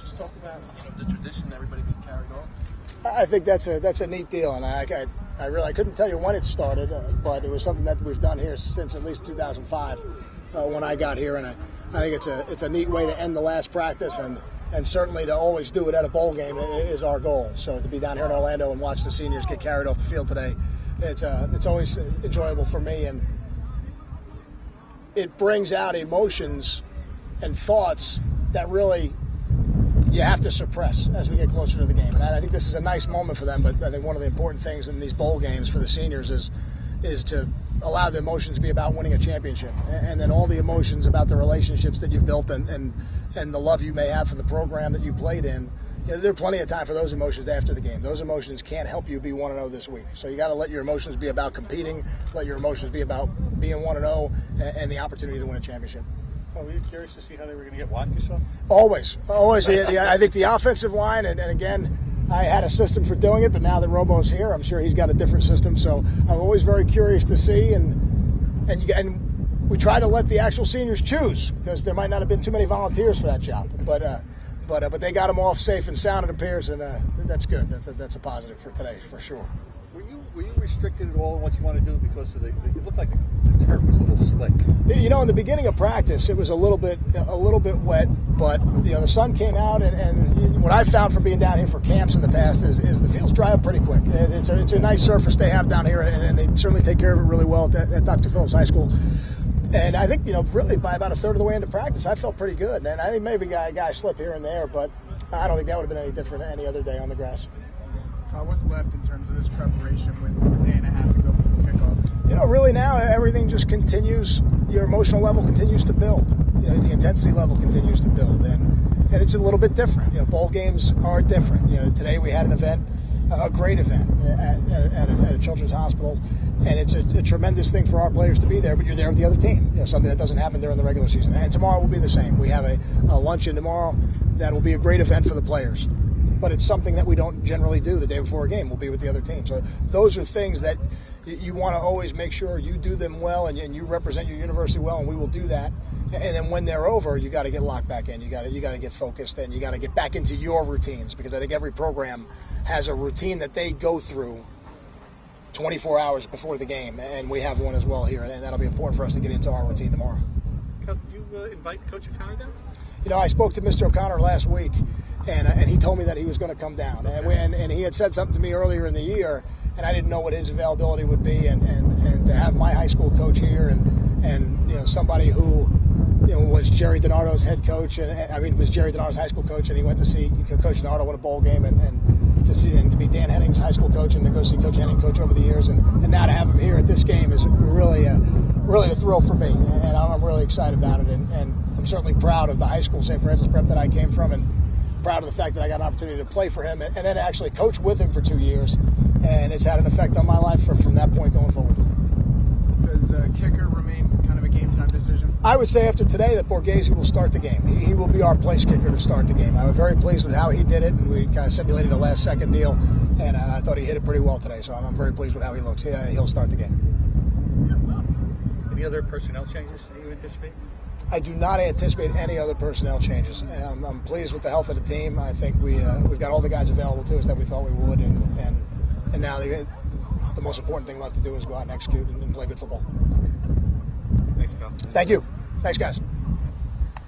just talk about the tradition, everybody being carried off? I think that's a neat deal, and I couldn't tell you when it started, but it was something that we've done here since at least 2005 when I got here, and I think it's a neat way to end the last practice, and certainly to always do it at a bowl game is our goal. So to be down here in Orlando and watch the seniors get carried off the field today, it's always enjoyable for me, and it brings out emotions and thoughts that really you have to suppress as we get closer to the game. And I think this is a nice moment for them, but I think one of the important things in these bowl games for the seniors is to allow the emotions to be about winning a championship, and then all the emotions about the relationships that you've built and the love you may have for the program that you played in. There are plenty of time for those emotions after the game. Those emotions can't help you be 1-0 this week. So you got to let your emotions be about competing, let your emotions be about being 1-0 and the opportunity to win a championship. Oh, were you curious to see how they were going to get Watkins off? Always. I think the offensive line, and again, I had a system for doing it, but now that Robo's here, I'm sure he's got a different system. So I'm always very curious to see, and we try to let the actual seniors choose, because there might not have been too many volunteers for that job. But they got them off safe and sound, it appears, and that's good. That's a positive for today, for sure. Were you restricted at all in what you want to do because of it looked like the turf was a little slick? In the beginning of practice, it was a little bit wet, but the sun came out, and what I found from being down here for camps in the past is the fields dry up pretty quick. It's a nice surface they have down here, and they certainly take care of it really well at Dr. Phillips High School. And I think, really by about a third of the way into practice, I felt pretty good. And I think maybe a guy slip here and there, but I don't think that would have been any different any other day on the grass. What's left in terms of this preparation with a day and a half to go before kickoff? Really now everything just continues. Your emotional level continues to build. The intensity level continues to build, and it's a little bit different. Bowl games are different. Today we had an event, a great event at a children's hospital, and it's a tremendous thing for our players to be there. But you're there with the other team. Something that doesn't happen during the regular season. And tomorrow will be the same. We have a luncheon tomorrow that will be a great event for the players. But it's something that we don't generally do the day before a game. We'll be with the other team. So those are things that you want to always make sure you do them well, and you represent your university well, and we will do that. And then when they're over, you got to get locked back in. You got to get focused, and you got to get back into your routines, because I think every program has a routine that they go through 24 hours before the game, and we have one as well here, and that'll be important for us to get into our routine tomorrow. Did you invite Coach O'Connor down? I spoke to Mr. O'Connor last week, and he told me that he was going to come down. And he had said something to me earlier in the year, and I didn't know what his availability would be. And to have my high school coach here, and somebody who was Jerry DiNardo's head coach, was Jerry DiNardo's high school coach, and he went to see Coach DiNardo win a bowl game, and to be Dan Henning's high school coach, and to go see Coach Henning coach over the years, and now to have him here at this game is really a thrill for me, and I'm really excited about it, and I'm certainly proud of the high school, St. Francis Prep, that I came from, and proud of the fact that I got an opportunity to play for him and then actually coach with him for 2 years, and it's had an effect on my life from that point going forward. Does kicker remain kind of a game-time decision? I would say after today that Borghese will start the game. He will be our place kicker to start the game. I was very pleased with how he did it, and we kind of simulated a last-second deal, and I thought he hit it pretty well today, so I'm very pleased with how he looks. He'll start the game. Any other personnel changes that you anticipate? I do not anticipate any other personnel changes. I'm pleased with the health of the team. I think we've got all the guys available to us that we thought we would, and now the most important thing left to do is go out and execute and play good football. Thanks, Kyle. Thank you. Thanks, guys.